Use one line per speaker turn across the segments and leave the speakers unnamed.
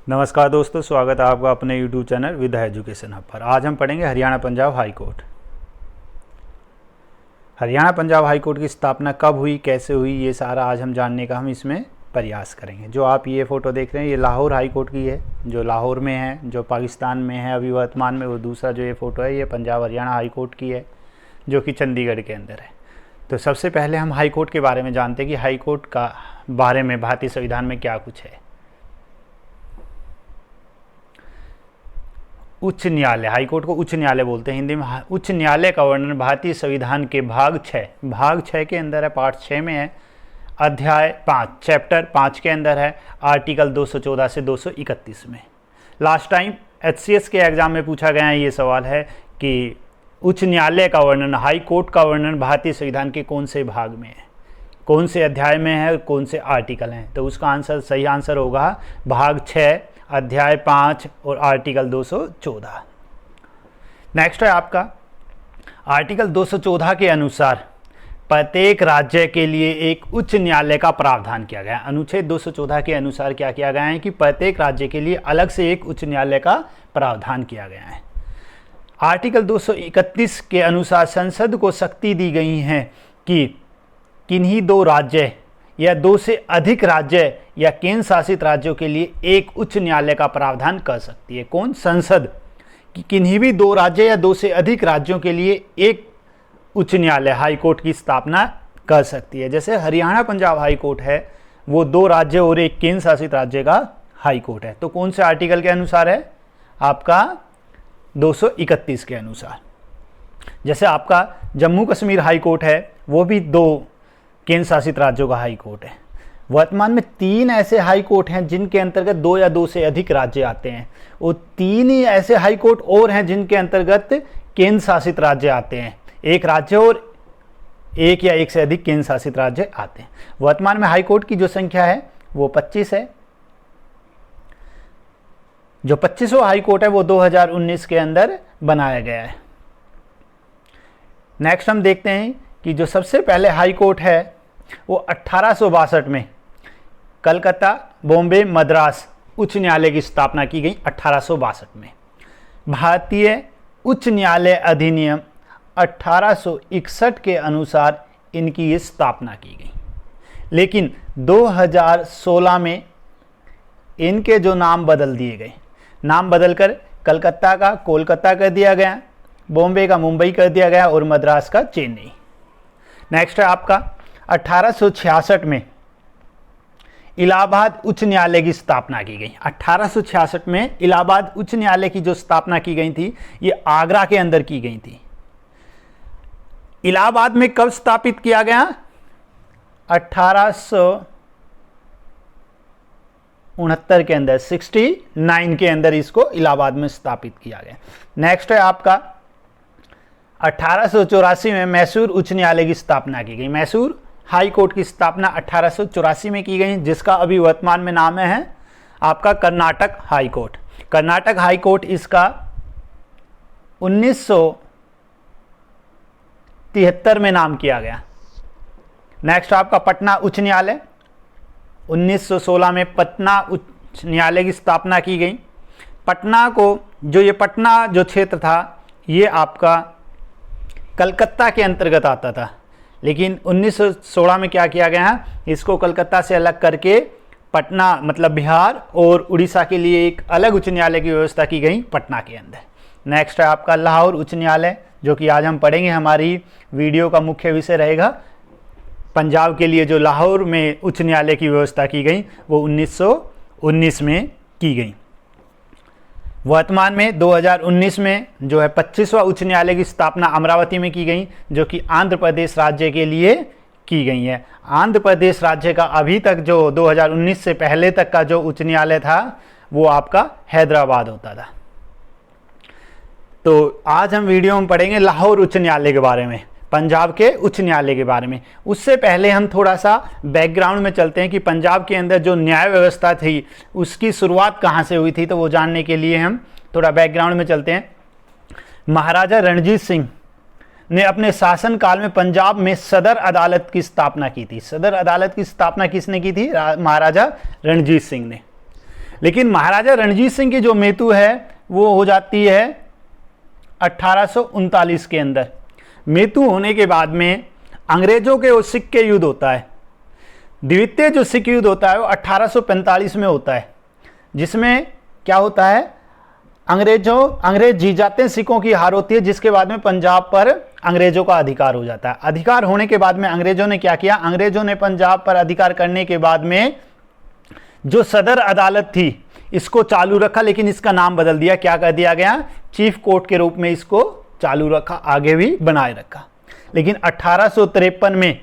नमस्कार दोस्तों, स्वागत है आपका अपने YouTube channel with education hub पर। आज हम पढ़ेंगे Haryana Punjab high court. Haryana Punjab high court की स्थापना कब हुई, कैसे हुई, ये सारा आज हम जानने का इसमें प्रयास करेंगे। जो आप ये फ़ोटो देख रहे हैं ये लाहौर हाई कोर्ट की है, जो लाहौर में है, जो पाकिस्तान में है अभी वर्तमान में। वो दूसरा जो ये फ़ोटो है ये पंजाब हरियाणा हाई कोर्ट की है, जो कि चंडीगढ़ के अंदर है। तो सबसे पहले हम हाई कोर्ट के बारे में जानते हैं कि हाई कोर्ट का बारे में भारतीय संविधान में क्या कुछ है। उच्च न्यायालय, हाई कोर्ट को उच्च न्यायालय बोलते हैं हिंदी में। उच्च न्यायालय का वर्णन भारतीय संविधान के भाग 6 के अंदर है, पार्ट 6 में है, अध्याय 5 चैप्टर 5 के अंदर है, आर्टिकल 214 से 231 में। लास्ट टाइम HCS के एग्जाम में पूछा गया है ये सवाल है कि उच्च न्यायालय का वर्णन, हाई कोर्ट का वर्णन भारतीय संविधान के कौन से भाग में है, कौन से अध्याय में है, कौन से आर्टिकल हैं। तो उसका आंसर, सही आंसर होगा भाग 6 अध्याय 5 और आर्टिकल 214। नेक्स्ट है आपका आर्टिकल 214 के अनुसार प्रत्येक राज्य के लिए एक उच्च न्यायालय का प्रावधान किया गया। अनुच्छेद 214 के अनुसार क्या किया गया है कि प्रत्येक राज्य के लिए अलग से एक उच्च न्यायालय का प्रावधान किया गया है। आर्टिकल 231 के अनुसार संसद को शक्ति दी गई है कि किन्हीं दो राज्य या 2 से अधिक राज्य या केंद्र शासित राज्यों के लिए एक उच्च न्यायालय का प्रावधान कर सकती है। कौन? संसद। कि किन्हीं भी 2 राज्य या 2 से अधिक राज्यों के लिए एक उच्च न्यायालय हाई कोर्ट की स्थापना कर सकती है। जैसे हरियाणा पंजाब हाई कोर्ट है, वो 2 राज्य और एक केंद्र शासित राज्य का हाई कोर्ट है। तो कौन से आर्टिकल के अनुसार है? आपका 231 के अनुसार। जैसे आपका जम्मू कश्मीर हाई कोर्ट है, वो भी 2 केंद्र शासित राज्यों का हाई कोर्ट है। वर्तमान में 3 ऐसे हाई कोर्ट हैं जिनके अंतर्गत 2 या 2 से अधिक राज्य आते हैं, और 3 ही ऐसे हाई कोर्ट और हैं जिनके अंतर्गत केंद्र शासित राज्य आते हैं। एक राज्य और 1 या 1 से अधिक केंद्र शासित राज्य आते हैं। वर्तमान में हाई कोर्ट की जो संख्या है वो 25 है। जो 25वां हाई कोर्ट है वो 2019 के अंदर बनाया गया है। नेक्स्ट हम देखते हैं कि जो सबसे पहले हाई कोर्ट है वो 1862 में कलकत्ता, बॉम्बे, मद्रास उच्च न्यायालय की स्थापना की गई 1862 में। भारतीय उच्च न्यायालय अधिनियम 1861 के अनुसार इनकी ये स्थापना की गई। लेकिन 2016 में इनके जो नाम बदल दिए गए, नाम बदलकर कलकत्ता का कोलकाता कर दिया गया, बॉम्बे का मुंबई कर दिया गया और मद्रास का चेन्नई। नेक्स्ट है आपका 1866 में इलाहाबाद उच्च न्यायालय की स्थापना की गई। 1866 में इलाहाबाद उच्च न्यायालय की जो स्थापना की गई थी ये आगरा के अंदर की गई थी। इलाहाबाद में कब स्थापित किया गया? 1869 के अंदर, 69 के अंदर इसको इलाहाबाद में स्थापित किया गया। नेक्स्ट है आपका 1884 में मैसूर उच्च न्यायालय की स्थापना की गई। मैसूर हाई कोर्ट की स्थापना 1884 में की गई, जिसका अभी वर्तमान में नाम है आपका Karnataka high court. Karnataka high court इसका 1973 में नाम किया गया। नेक्स्ट आपका पटना उच्च न्यायालय, 1916 में पटना उच्च न्यायालय की स्थापना की गई। पटना को, जो ये पटना जो क्षेत्र था ये आपका कलकत्ता के अंतर्गत आता था, लेकिन 1916 में क्या किया गया है, इसको कलकत्ता से अलग करके पटना मतलब बिहार और उड़ीसा के लिए एक अलग उच्च न्यायालय की व्यवस्था की गई पटना के अंदर। नेक्स्ट है आपका लाहौर उच्च न्यायालय, जो कि आज हम पढ़ेंगे, हमारी वीडियो का मुख्य विषय रहेगा। पंजाब के लिए जो लाहौर में उच्च न्यायालय की व्यवस्था की गई वो 1919 में की गई। वर्तमान में 2019 में जो है 25वां उच्च न्यायालय की स्थापना अमरावती में की गई, जो कि आंध्र प्रदेश राज्य के लिए की गई है। आंध्र प्रदेश राज्य का अभी तक जो 2019 से पहले तक का जो उच्च न्यायालय था वो आपका हैदराबाद होता था। तो आज हम वीडियो में पढ़ेंगे लाहौर उच्च न्यायालय के बारे में, पंजाब के उच्च न्यायालय के बारे में। उससे पहले हम थोड़ा सा बैकग्राउंड में चलते हैं कि पंजाब के अंदर जो न्याय व्यवस्था थी उसकी शुरुआत कहाँ से हुई थी, तो वो जानने के लिए हम थोड़ा बैकग्राउंड में चलते हैं। महाराजा रणजीत सिंह ने अपने शासनकाल में पंजाब में सदर अदालत की स्थापना की थी। सदर अदालत की स्थापना किसने की थी? महाराजा रणजीत सिंह ने। लेकिन महाराजा रणजीत सिंह की जो मृत्यु है वो हो जाती है 1839 के अंदर। मृत्यु होने के बाद में अंग्रेजों के सिख के युद्ध होता है। द्वितीय जो सिख युद्ध होता है वो 1845 में होता है, जिसमें क्या होता है, अंग्रेज जीत जाते हैं, सिखों की हार होती है, जिसके बाद में पंजाब पर अंग्रेजों का अधिकार हो जाता है। अधिकार होने के बाद में अंग्रेजों ने क्या किया, अंग्रेजों ने पंजाब पर अधिकार करने के बाद में जो सदर अदालत थी इसको चालू रखा, लेकिन इसका नाम बदल दिया, क्या कर दिया गया, चीफ कोर्ट के रूप में इसको चालू रखा, आगे भी बनाए रखा। लेकिन 1853 में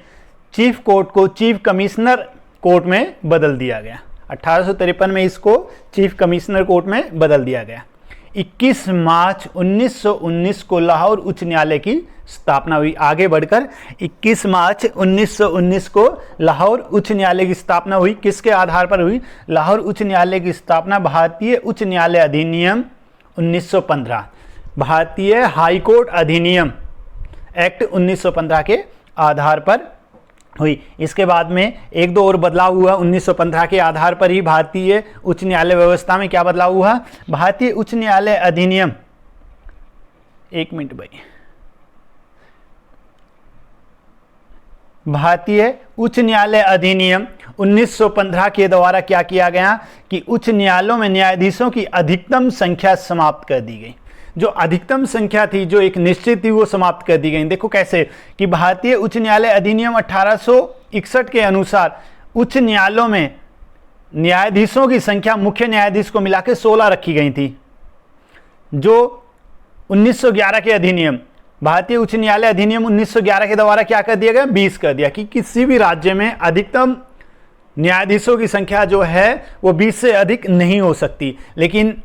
चीफ कोर्ट को चीफ कमिश्नर कोर्ट में बदल दिया गया। 1853 में इसको चीफ कमिश्नर कोर्ट में बदल दिया गया। 21 मार्च 1919 को लाहौर उच्च न्यायालय की स्थापना हुई। आगे बढ़कर 21 मार्च 1919 को लाहौर उच्च न्यायालय की स्थापना हुई। किसके आधार पर हुई, लाहौर उच्च न्यायालय की स्थापना भारतीय उच्च न्यायालय अधिनियम 1915, भारतीय हाईकोर्ट अधिनियम एक्ट 1915 के आधार पर हुई। इसके बाद में एक दो और बदलाव हुआ। 1915 के आधार पर ही भारतीय उच्च न्यायालय व्यवस्था में क्या बदलाव हुआ, भारतीय उच्च न्यायालय अधिनियम, एक मिनट भाई, भारतीय उच्च न्यायालय अधिनियम 1915 के द्वारा क्या किया गया कि उच्च न्यायालयों में न्यायाधीशों की अधिकतम संख्या समाप्त कर दी गई। जो अधिकतम संख्या थी, जो एक निश्चित थी, वो समाप्त कर दी गई। देखो कैसे कि भारतीय उच्च न्यायालय अधिनियम 1861 के अनुसार उच्च न्यायालयों में न्यायाधीशों की संख्या मुख्य न्यायाधीश को मिलाकर 16 रखी गई थी। जो 1911 के अधिनियम, भारतीय उच्च न्यायालय अधिनियम 1911 के द्वारा क्या कर दिया गया, 20 कर दिया कि किसी भी राज्य में अधिकतम न्यायाधीशों की संख्या जो है वो 20 से अधिक नहीं हो सकती। लेकिन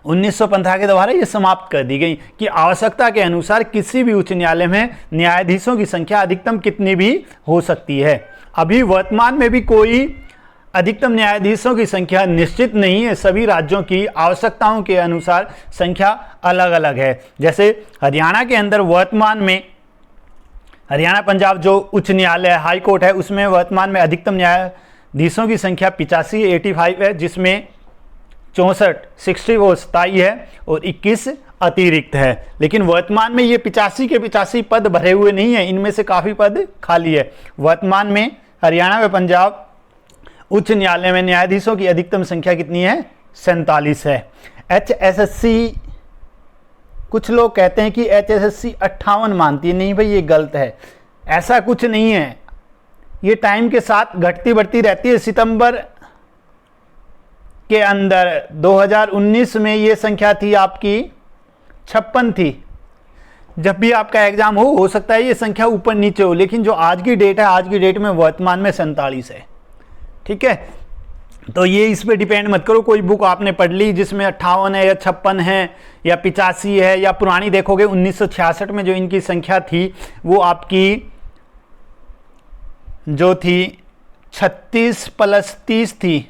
1915 के द्वारा ये समाप्त कर दी गई कि आवश्यकता के अनुसार किसी भी उच्च न्यायालय में न्यायाधीशों की संख्या अधिकतम कितनी भी हो सकती है। अभी वर्तमान में भी कोई अधिकतम न्यायाधीशों की संख्या निश्चित नहीं है, सभी राज्यों की आवश्यकताओं के अनुसार संख्या अलग अलग है। जैसे हरियाणा के अंदर वर्तमान में हरियाणा पंजाब जो उच्च न्यायालय हाई कोर्ट है, उसमें वर्तमान में अधिकतम न्यायाधीशों की संख्या 85 है, जिसमें 64 64 स्थायी है और 21 अतिरिक्त है। लेकिन वर्तमान में ये 85 के 85 पद भरे हुए नहीं है, इनमें से काफ़ी पद खाली है। वर्तमान में हरियाणा व पंजाब उच्च न्यायालय में न्यायाधीशों की अधिकतम संख्या कितनी है, 47 है। HSSC, कुछ लोग कहते हैं कि HSSC 58 मानती है, नहीं भाई ये गलत है, ऐसा कुछ नहीं है। ये टाइम के साथ घटती बढ़ती रहती है। सितंबर के अंदर 2019 में ये संख्या थी आपकी 56 थी। जब भी आपका एग्जाम हो सकता है ये संख्या ऊपर नीचे हो, लेकिन जो आज की डेट है, आज की डेट में वर्तमान में 47 है। ठीक है, तो ये इस पे डिपेंड मत करो। कोई बुक आपने पढ़ ली जिसमें 58 है या 56 है या 85 है, या पुरानी देखोगे 1966 में जो इनकी संख्या थी वो आपकी जो थी 36 + 30 थी।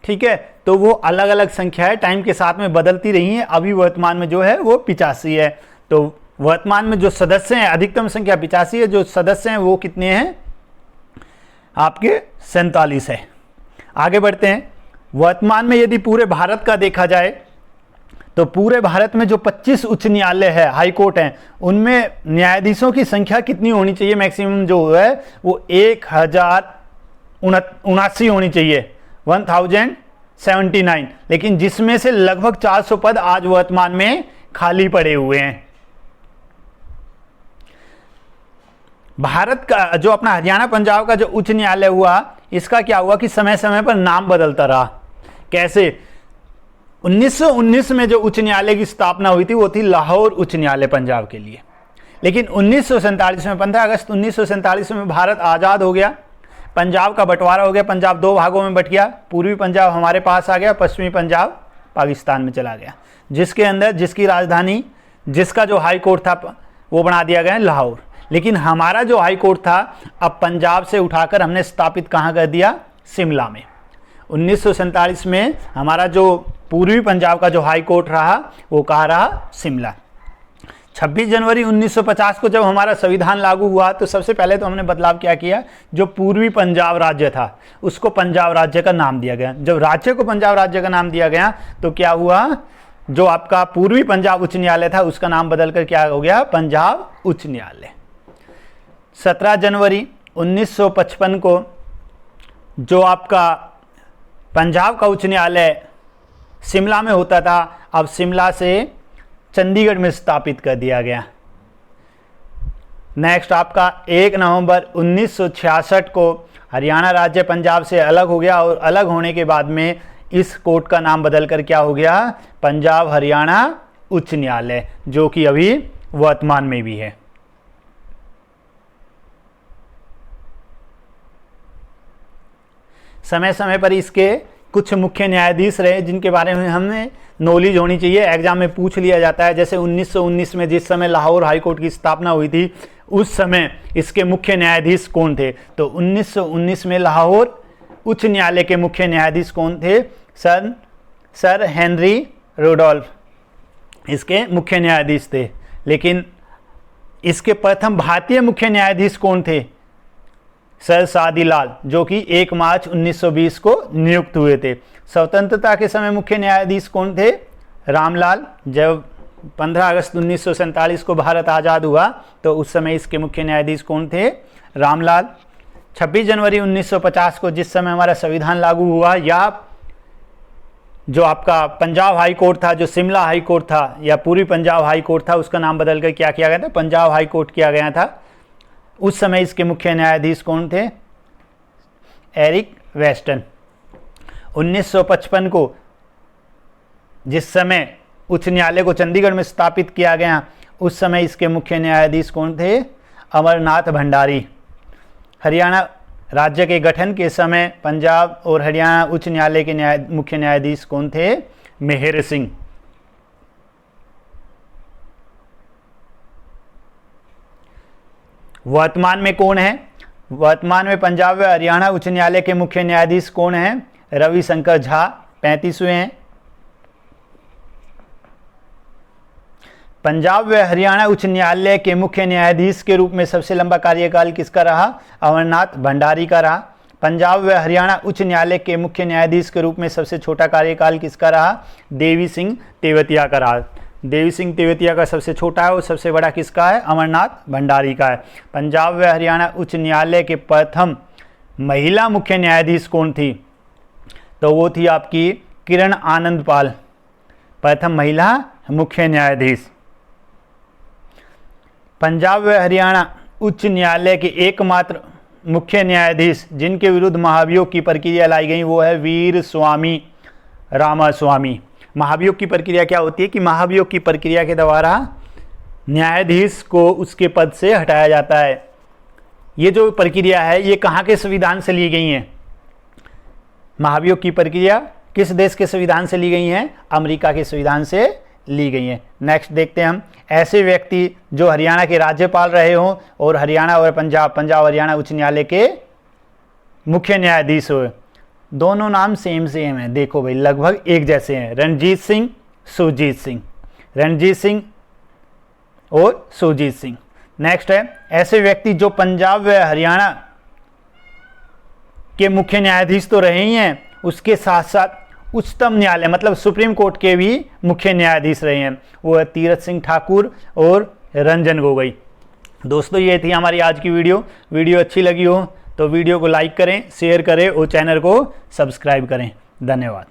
ठीक है, तो वो अलग अलग संख्या है, टाइम के साथ में बदलती रही है। अभी वर्तमान में जो है वो 85 है। तो वर्तमान में जो सदस्य हैं, अधिकतम संख्या 85 है, जो सदस्य हैं वो कितने हैं आपके 47 है। आगे बढ़ते हैं। वर्तमान में यदि पूरे भारत का देखा जाए तो पूरे भारत में जो 25 उच्च न्यायालय है, हाई कोर्ट हैं, उनमें न्यायाधीशों की संख्या कितनी होनी चाहिए, मैक्सिमम जो है वो 1079 होनी चाहिए, 1079। लेकिन जिसमें से लगभग 400 पद आज वर्तमान में खाली पड़े हुए हैं। भारत का जो अपना हरियाणा पंजाब का जो उच्च न्यायालय हुआ, इसका क्या हुआ कि समय समय पर नाम बदलता रहा। कैसे, 1919 में जो उच्च न्यायालय की स्थापना हुई थी वो थी लाहौर उच्च न्यायालय पंजाब के लिए। लेकिन 1947 में 15 अगस्त 1947 में भारत आज़ाद हो गया, पंजाब का बंटवारा हो गया, पंजाब दो भागों में बट गया। पूर्वी पंजाब हमारे पास आ गया, पश्चिमी पंजाब पाकिस्तान में चला गया, जिसके अंदर जिसकी राजधानी, जिसका जो हाई कोर्ट था वो बना दिया गया लाहौर। लेकिन हमारा जो हाई कोर्ट था अब पंजाब से उठाकर हमने स्थापित कहाँ कर दिया, शिमला में। 1947 में हमारा जो पूर्वी पंजाब का जो हाई कोर्ट रहा वो कहाँ रहा, शिमला। 26 जनवरी 1950 को जब हमारा संविधान लागू हुआ तो सबसे पहले तो हमने बदलाव क्या किया, जो पूर्वी पंजाब राज्य था उसको पंजाब राज्य का नाम दिया गया। जब राज्य को पंजाब राज्य का नाम दिया गया तो क्या हुआ, जो आपका पूर्वी पंजाब उच्च न्यायालय था उसका नाम बदलकर क्या हो गया, पंजाब उच्च न्यायालय। 17 जनवरी 1955 को जो आपका पंजाब का उच्च न्यायालय शिमला में होता था, अब शिमला से चंडीगढ़ में स्थापित कर दिया गया। नेक्स्ट आपका 1 नवंबर 1966 को हरियाणा राज्य पंजाब से अलग हो गया और अलग होने के बाद में इस कोर्ट का नाम बदलकर क्या हो गया, पंजाब हरियाणा उच्च न्यायालय, जो कि अभी वर्तमान में भी है। समय समय पर इसके कुछ मुख्य न्यायाधीश रहे जिनके बारे में हमें नॉलेज होनी चाहिए, एग्जाम में पूछ लिया जाता है। जैसे 1919 में जिस समय लाहौर हाई कोर्ट की स्थापना हुई थी उस समय इसके मुख्य न्यायाधीश कौन थे, तो 1919 में लाहौर उच्च न्यायालय के मुख्य न्यायाधीश कौन थे, सर हेनरी रुडोल्फ इसके मुख्य न्यायाधीश थे। लेकिन इसके प्रथम भारतीय मुख्य न्यायाधीश कौन थे, सर सादीलाल, जो कि 1 मार्च 1920 को नियुक्त हुए थे। स्वतंत्रता के समय मुख्य न्यायाधीश कौन थे, रामलाल। जब 15 अगस्त 1947 को भारत आज़ाद हुआ तो उस समय इसके मुख्य न्यायाधीश कौन थे, रामलाल। 26 जनवरी 1950 को जिस समय हमारा संविधान लागू हुआ, या जो आपका पंजाब हाई कोर्ट था, जो शिमला हाई कोर्ट था या पूर्वी पंजाब हाई कोर्ट था, उसका नाम बदलकर क्या किया गया था, पंजाब हाई कोर्ट किया गया था। उस समय इसके मुख्य न्यायाधीश कौन थे, एरिक वेस्टन। 1955 को जिस समय उच्च न्यायालय को चंडीगढ़ में स्थापित किया गया उस समय इसके मुख्य न्यायाधीश कौन थे, अमरनाथ भंडारी। हरियाणा राज्य के गठन के समय पंजाब और हरियाणा उच्च न्यायालय के मुख्य न्यायाधीश कौन थे, मेहर सिंह। वर्तमान में कौन है, वर्तमान में पंजाब व हरियाणा उच्च न्यायालय के मुख्य न्यायाधीश कौन हैं, रविशंकर झा 35वें हैं। पंजाब व हरियाणा उच्च न्यायालय के मुख्य न्यायाधीश के रूप में सबसे लंबा कार्यकाल किसका रहा, अमरनाथ भंडारी का रहा। पंजाब व हरियाणा उच्च न्यायालय के मुख्य न्यायाधीश के रूप में सबसे छोटा कार्यकाल किसका रहा, देवी सिंह तेवतिया का रहा। देवी सिंह तेवतिया का सबसे छोटा है और सबसे बड़ा किसका है, अमरनाथ भंडारी का है। पंजाब व हरियाणा उच्च न्यायालय के प्रथम महिला मुख्य न्यायाधीश कौन थी, तो वो थी आपकी किरण आनंद पाल, प्रथम महिला मुख्य न्यायाधीश। पंजाब व हरियाणा उच्च न्यायालय के एकमात्र मुख्य न्यायाधीश जिनके विरुद्ध महाभियोग की प्रक्रिया लाई गई वो है वीर स्वामी रामास्वामी। महाभियोग की प्रक्रिया क्या होती है कि महाभियोग की प्रक्रिया के द्वारा न्यायाधीश को उसके पद से हटाया जाता है। ये जो प्रक्रिया है ये कहाँ के संविधान से ली गई है, महाभियोग की प्रक्रिया किस देश के संविधान से ली गई है, अमेरिका के संविधान से ली गई है। नेक्स्ट देखते हैं हम, ऐसे व्यक्ति जो हरियाणा के राज्यपाल रहे हों और हरियाणा और पंजाब हरियाणा उच्च न्यायालय के मुख्य न्यायाधीश हुए, दोनों नाम सेम है, देखो भाई लगभग एक जैसे हैं, रणजीत सिंह सुरजीत सिंह, रणजीत सिंह और सुरजीत सिंह। नेक्स्ट है, ऐसे व्यक्ति जो पंजाब व हरियाणा के मुख्य न्यायाधीश तो रहे ही हैं, उसके साथ साथ उच्चतम न्यायालय मतलब सुप्रीम कोर्ट के भी मुख्य न्यायाधीश रहे हैं, वो है तीरथ सिंह ठाकुर और रंजन गोगोई। दोस्तों ये थी हमारी आज की वीडियो अच्छी लगी हो तो वीडियो को लाइक करें, शेयर करें और चैनल को सब्सक्राइब करें। धन्यवाद।